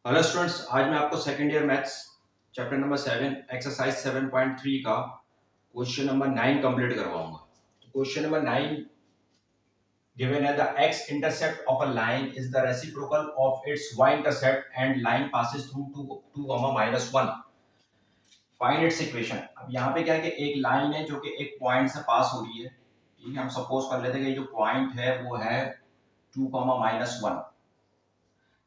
Hello students, आज मैं आपको second year maths chapter number 7 exercise 7.3 का क्वेश्चन नंबर 9 कंप्लीट करवाऊंगा। तो क्वेश्चन नंबर 9 गिवन है the x intercept of a line is the reciprocal of its y intercept and line passes through 2, -1। Find its equation. अब यहाँ पे क्या है कि एक लाइन है जो कि एक पॉइंट से पास हो रही है। ठीक है, हम सपोज कर लेते हैं कि जो पॉइंट है वो है 2, -1।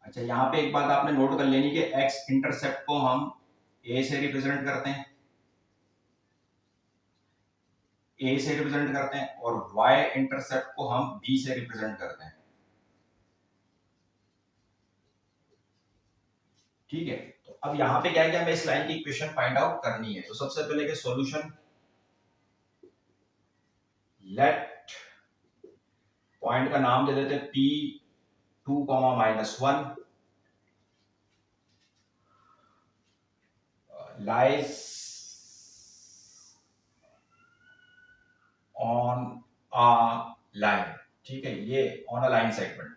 अच्छा, यहाँ पे एक बात आपने नोट कर लेनी कि x इंटरसेप्ट को हम a से रिप्रेजेंट करते हैं, और y इंटरसेप्ट को हम b से रिप्रेजेंट करते हैं। ठीक है, तो अब यहाँ पे क्या है कि हमें इस लाइन की इक्वेशन फाइंड आउट करनी है। तो सबसे पहले के सॉल्यूशन, लेट पॉइंट का नाम दे देते हैं P2, -1 lies on a line. ठीक है, ये ऑन अ लाइन सेगमेंट।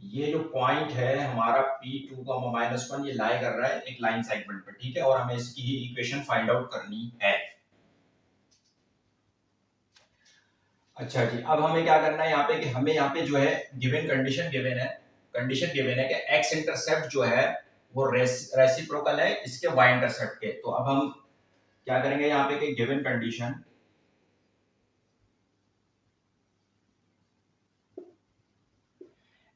ये जो पॉइंट है हमारा P2, -1 ये लाई कर रहा है एक लाइन सेगमेंट पे। ठीक है, और हमें इसकी ही इक्वेशन फाइंड आउट करनी है। अच्छा जी, अब हमें क्या करना है यहाँ पे कि हमें यहाँ पे जो है गिवन कंडीशन गिवन है कि x इंटरसेप्ट जो है वो रेसिप्रोकल है इसके y इंटरसेप्ट के। तो अब हम क्या करेंगे यहाँ पे कि गिवन कंडीशन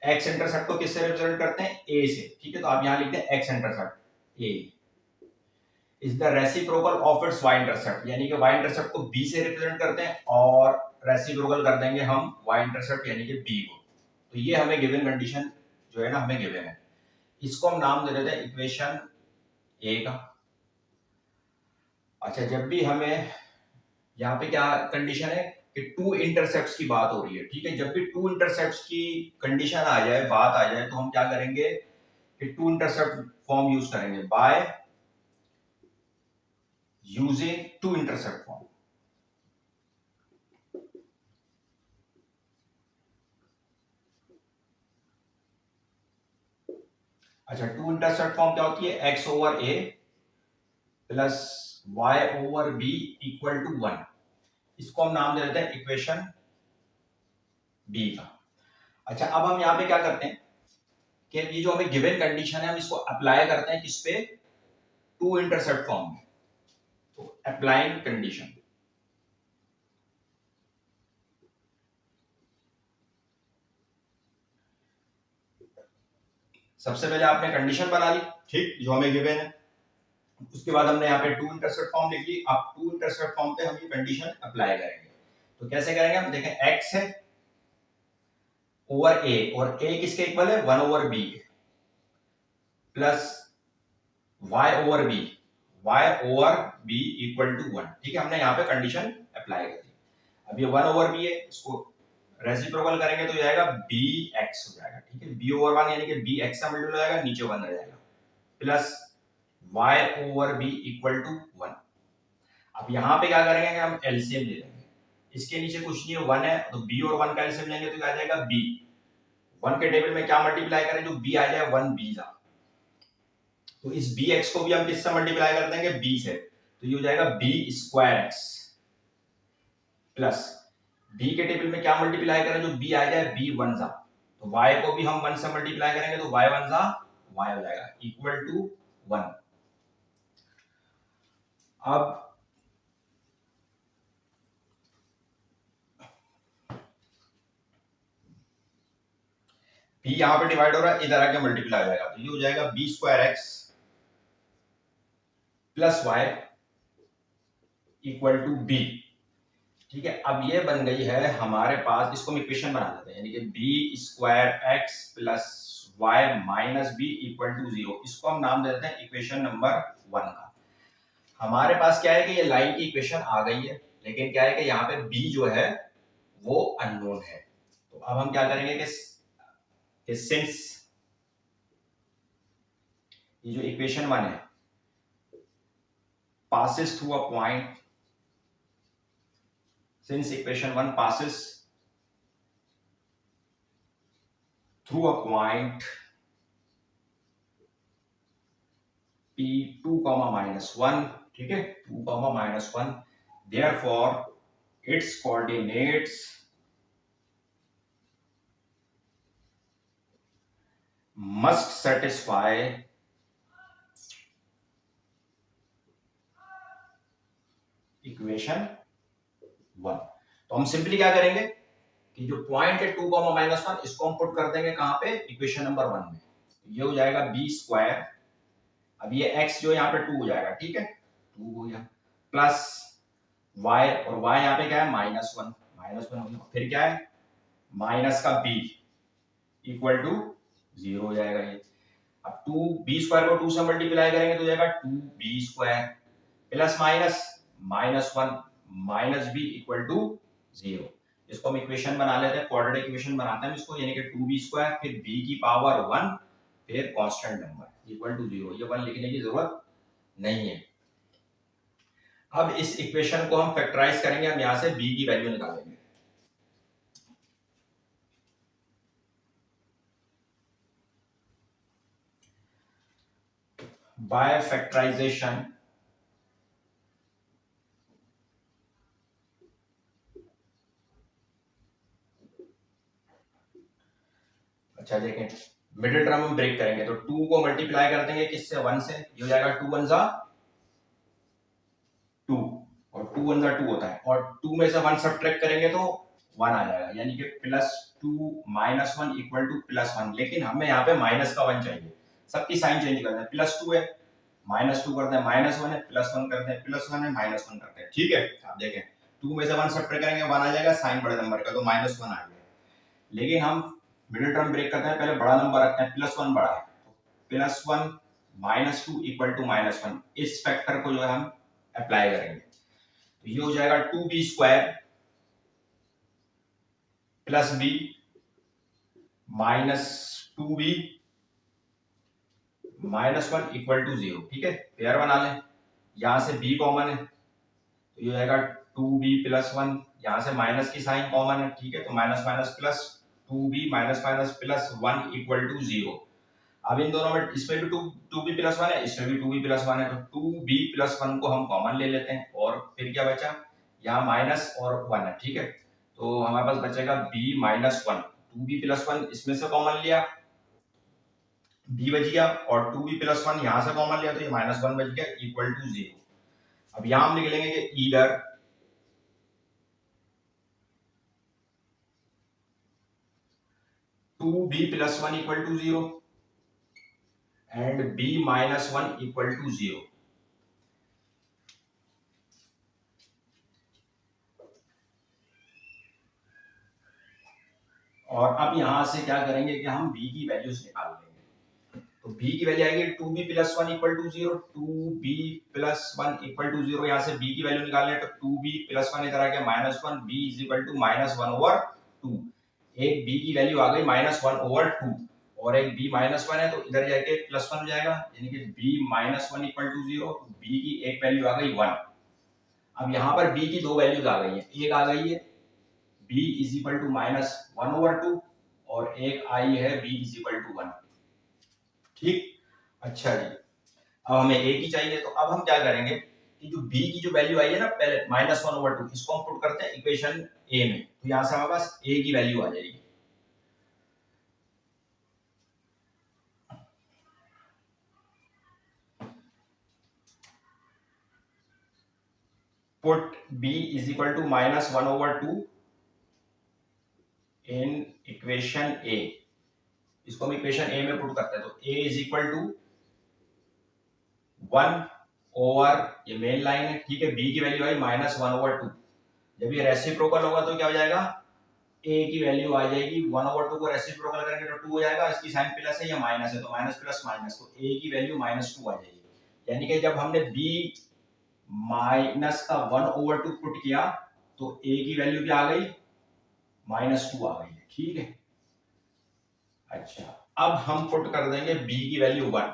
x इंटरसेप्ट को किससे रिप्रेजेंट करते हैं, a से। ठीक है, तो आप यहाँ लिखते हैं x intercept a is the reciprocal of its y intercept, यानी कि y इंटरसेप्ट को b से रिप्रेजेंट करते हैं और रेसिप्रोकल कर देंगे हम y इंटरसेप्ट यानी कि b को। तो ये हमें गिवन कंडीशन जो है ना हमें गिवन है। इसको हम नाम दे देते हैं इक्वेशन ए का। अच्छा, जब भी हमें यहाँ पे क्या कंडीशन है कि टू इंटरसेप्ट्स की बात हो रही है। ठीक है, जब भी टू इंटरसेप्ट्स की कंडीशन आ जाए, बात आ जाए, तो हम क्या करेंगे कि टू इंटरसेप्ट फॉर्म यूज करेंगे by using two intercept form. अच्छा, टू इंटरसेप्ट फॉर्म क्या होती है, x over a plus y over b equal to 1। इसको हम नाम दे देते हैं इक्वेशन b का। अच्छा, अब हम यहाँ पे क्या करते हैं कि ये जो हमें गिवन कंडीशन है हम इसको अप्लाई करते हैं किस पे, टू इंटरसेप्ट फॉर्म में। तो अप्लाइंग कंडीशन, सबसे पहले आपने कंडीशन बना ली, ठीक, जो हमें गिवन है। उसके बाद हमने यहाँ पे टू इंटरसेप्ट फॉर्म लिख ली। अब टू इंटरसेप्ट फॉर्म पे हम ये कंडीशन अप्लाई करेंगे। तो कैसे करेंगे, हम देखें x है ओवर a, और a किसके इक्वल है, 1 over b plus y over b, equal to 1। ठीक है, हमने यहाँ पे कंडीशन अप्लाई कर दी। अब ये 1 ओवर b है, इसको रेसिप्रोकल करेंगे तो जाएगा bx हो जाएगा। ठीक है, b ओवर 1 यानी कि bx का मल्टीपल हो जाएगा, नीचे 1 रह जाएगा, plus y over b equal to 1। अब यहाँ पे क्या करेंगे कि हम एलसीएम ले लेंगे। इसके नीचे कुछ नहीं है, 1 है, तो b और 1 का एलसीएम लेंगे तो क्या आ जाएगा b। 1 के टेबल में क्या मल्टीप्लाई करें, जो b आ जाए 1 b जा। तो इस bx को भी हम किससे मल्टीप्लाई कर देंगे, b से। तो ये हो जाएगा b square x plus b के टेबल में क्या मल्टीप्लाई करें, जो b आ जाए b 1 जा। तो y को भी हम 1 से मल्टीप्लाई करेंगे तो y 1 जा y हो जाएगा इक्वल टू 1। अब b यहाँ पे डिवाइड हो रहा है, इधर आके मल्टीप्लाई हो जाएगा, तो ये हो जाएगा b square x plus y equal to b। ठीक है, अब ये बन गई है हमारे पास, इसको हम इक्वेशन बना देते हैं, यानी कि b square x plus y minus b equal to 0। इसको हम नाम दे देते हैं इक्वेशन नंबर 1 का। हमारे पास क्या है कि ये लाइन की इक्वेशन आ गई है, लेकिन क्या है कि यहाँ पे b जो है वो अननोन है। तो अब हम क्या करेंगे कि सिंस ये जो इक्वेशन 1 है passes through a point, since equation 1 passes through a point P2 comma -1, ठीक है, 2 comma -1, therefore it's coordinates must satisfy equation 1। तो हम सिंपली क्या करेंगे कि जो पॉइंट है 2 कॉमा -1 इसको हम पुट कर देंगे कहां पे, इक्वेशन नंबर 1 में। ये हो जाएगा b², अब ये x जो यहाँ पे 2 हो जाएगा, ठीक है, 2 हो गया, प्लस y, और y यहाँ पे क्या है -1 हो गया, फिर क्या है माइनस का b इक्वल टू 0 हो जाएगा ये। अब 2b² को 2 से मल्टीप्लाई करेंगे तो हो जाएगा 2b² plus -1 minus b equal to 0। इसको हम इक्वेशन बना लेते हैं, क्वाड्रेटिक इक्वेशन बनाते हैं इसको, यानी कि 2b² फिर b की पावर 1 फिर कांस्टेंट नंबर इक्वल टू 0। ये 1 लिखने की जरूरत नहीं है। अब इस इक्वेशन को हम फैक्टराइज करेंगे, हम यहां से b की वैल्यू निकालेंगे। बाय फैक्टराइजेशन अच्छा देखें, मिडिल टर्म हम ब्रेक करेंगे तो 2 को मल्टीप्लाई कर देंगे किससे, 1 से, ये हो जाएगा 2 1 जा 2 और 2 1 जा 2 होता है, और 2 में से 1 सब्ट्रैक्ट करेंगे तो 1 आ जाएगा, यानी कि +2 -1 इक्वल टू +1। लेकिन हमें यहाँ पे माइनस का 1 चाहिए, सबकी साइन चेंज करना है, +2 है -2 करते हैं, -1 है +1 करते हैं, +1 है -1 करते हैं, ठीक है। आप देखें 2 में से 1 सब्ट्रैक्ट करेंगे 1 आ जाएगा, साइन बड़े नंबर का तो -1 आ गया। लेकिन हम मिडिल टर्म ब्रेक करते हैं, पहले बड़ा नंबर रखते हैं, +1 बड़ा है, +1 -2 इक्वल टू -1, इस फैक्टर को जो है हम अप्लाई करेंगे, तो ये हो जाएगा 2b² plus b -2b -1 equal to 0, ठीक है। पेयर बना लें, यहां से b कॉमन है तो ये हो जाएगा 2b + 1, यहां से माइनस की साइन कॉमन है, ठीक है, तो minus minus plus 2b + 1 equal to 0। अब इन दोनों में, इसमें भी 2b + 1 है, इसमें भी 2b + 1 है, तो 2b + 1 को हम कॉमन ले लेते हैं, और फिर क्या बचा, यहाँ माइनस और 1 है, ठीक है, तो हमारे पास बचेगा b - 1, 2b + 1 इसमें से कॉमन लिया, b बच गया, और 2b + 1 यहाँ से कॉमन लिया तो ये -1 बच गया इक्वल टू 0। अब यहाँ हम लिख लेंगे कि either 2b + 1 equal to 0 and b - 1 equal to 0। और अब यहां से क्या करेंगे कि हम b की वैल्यूज निकाल लेंगे, तो b की वैल्यू आएगी 2b + 1 equal to 0, 2b + 1 equal to 0, यहां से b की वैल्यू निकाल लें तो 2b + 1 इधर आ गया -1, b = -1/2। एक b की वैल्यू आ गई -1/2 और एक b -1 है तो इधर जाके +1 हो जाएगा, यानी कि b - 1 इक्वल टू 0, b की एक वैल्यू आ गई 1। अब यहाँ पर b की दो वैल्यूज आ गई है, एक आ गई है b = -1/2 और एक आई है b = 1, ठीक। अच्छा जी, अब हमें a की चाहिए, तो अब हम क्या करेंगे कि जो b की जो वैल्यू आई है ना पहले -1/2, इसको हम पुट करते हैं इक्वेशन a में, तो यहां से हमारे पास a की वैल्यू आ जाएगी। Put b = -1/2 in equation a, इसको हम इक्वेशन a में पुट करते हैं, तो a = 1 ओवर, ये मेन लाइन है, ठीक है, b की वैल्यू आई -1/2, जब ये रेसिप्रोकल होगा तो क्या हो जाएगा, a की वैल्यू आ जाएगी 1/2 को रेसिप्रोकल करेंगे तो 2 हो जाएगा, इसकी साइन प्लस है या माइनस है तो माइनस प्लस माइनस, तो a की वैल्यू -2 आ जाएगी, यानी कि जब हमने b - 1/2 पुट किया तो a की वैल्यू क्या आ गई, -2 आ गई, ठीक है। अच्छा, अब हम पुट कर देंगे b की value 1,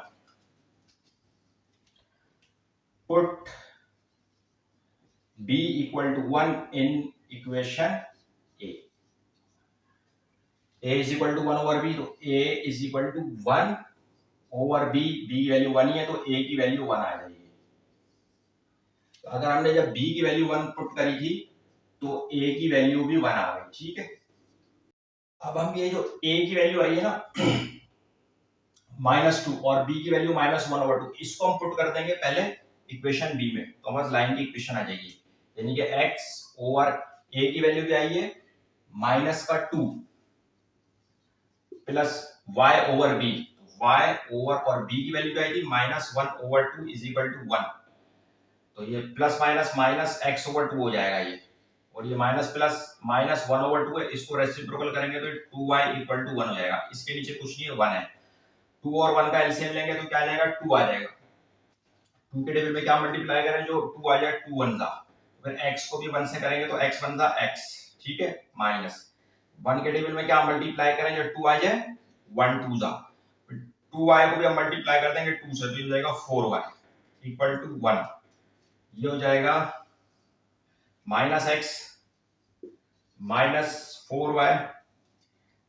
put b = 1 in equation a, a = 1/b, तो a = 1 ओवर बी, बी की वैल्यू 1 ही है तो ए की वैल्यू 1 आ जाएगी। तो अगर हमने जब बी की वैल्यू 1 पुट करी थी तो ए की वैल्यू भी 1 आ गई, ठीक है। अब हम ये जो ए की वैल्यू आई है ना -2 और बी की वैल्यू -1/2, इसको हम पुट कर देंगे पहले इक्वेशन बी में, तो बस लाइन की इक्वेशन आ जाएगी, यानी कि x ओवर ए की वैल्यू क्या आई है -2 plus y over B, y over और b की वैल्यू क्या आई थी -1/2 इज इक्वल टू 1, तो ये plus minus minus x over 2 हो जाएगा ये, और ये माइनस प्लस -1/2 है, इसको रेसिप्रोकल करेंगे तो 2y इक्वल टू 1 हो जाएगा, इसके नीचे कुछ नहीं है 1 है, 2 और 1 का एलसीएम लेंगे तो क्या आ जाएगा 2 आ जाएगा, 2 के टेबल में क्या मल्टीप्लाई करें जो 2 आ जाए 2 1 दा, फिर x को भी 1 से करेंगे तो x 1 दा x, ठीक है, माइनस 1 के टेबल में क्या मल्टीप्लाई करें जो 2 आ जाए 1 2 दा, 2y को भी हम मल्टीप्लाई कर देंगे 2 से तो ये हो जाएगा 4y इक्वल टू 1, ये हो जाएगा -x -4y,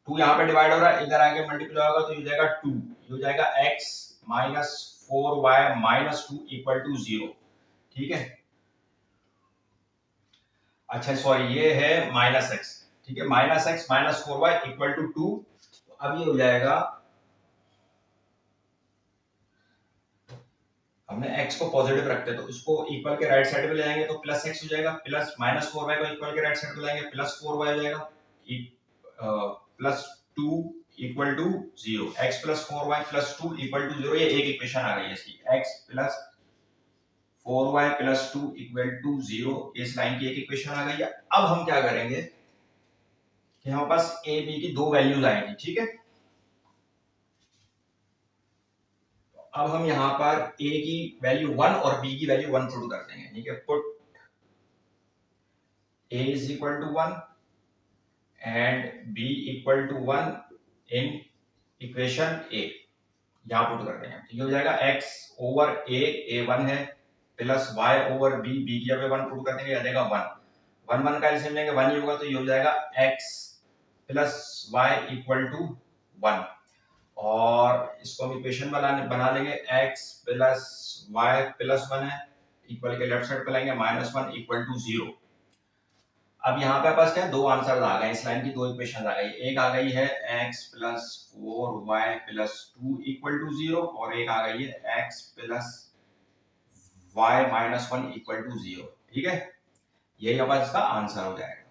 2 यहाँ पे डिवाइड हो रहा है, इधर आके मल्टीप्लाई होगा तो ये हो जाएगा 2, ये हो जाएगा x -4y -2 इक्वल टू 0, ठीक है। अच्छा सॉरी ये है -x, ठीक है, -x -4y इक्वल टू 2, अब ये हो जाएगा, हमने x को पॉजिटिव रखते हैं तो इसको इक्वल के राइट साइड पे ले जाएंगे तो प्लस x हो जाएगा, प्लस -4y को इक्वल के राइट साइड पे ले जाएंगे +4y हो जाएगा, +2 equal to 0, x +4y +2 equal to 0, ये एक इक्वेशन आ गई है इसकी, x +4y +2 इक्वल टू 0, इस लाइन की एक इक्वेशन आ गई है। अब हम क्या करेंगे कि हमारे पास a b की दो वैल्यूज आएंगी, ठीक है, अब हम यहाँ पर a की वैल्यू 1 और b की वैल्यू 1 पुट कर देंगे, ठीक है, put a is equal to 1 and b equal to 1 in equation a, यहाँ पुट कर देंगे, ठीक हो जाएगा x ओवर a 1 है plus y over b, b की जगह 1 पुट कर देंगे, आ जाएगा 1 1 1 का एलसीएम लेंगे 1 ही होगा तो ये हो जाएगा x plus y equal to 1, और इसको हम इक्वेशन बना लेंगे x प्लस y प्लस 1 है, इक्वल के लेफ्ट साइड पे लाएंगे -1 इक्वल टू 0। अब यहाँ पे पास क्या दो आंसर आ गए, इस लाइन की दो इक्वेशन आ गई, एक आ गई है x plus 4y plus 2 equal to 0 और एक आ गई है x plus y -1 equal to 0, ठीक है, यही अब इसका आंसर हो जाएगा।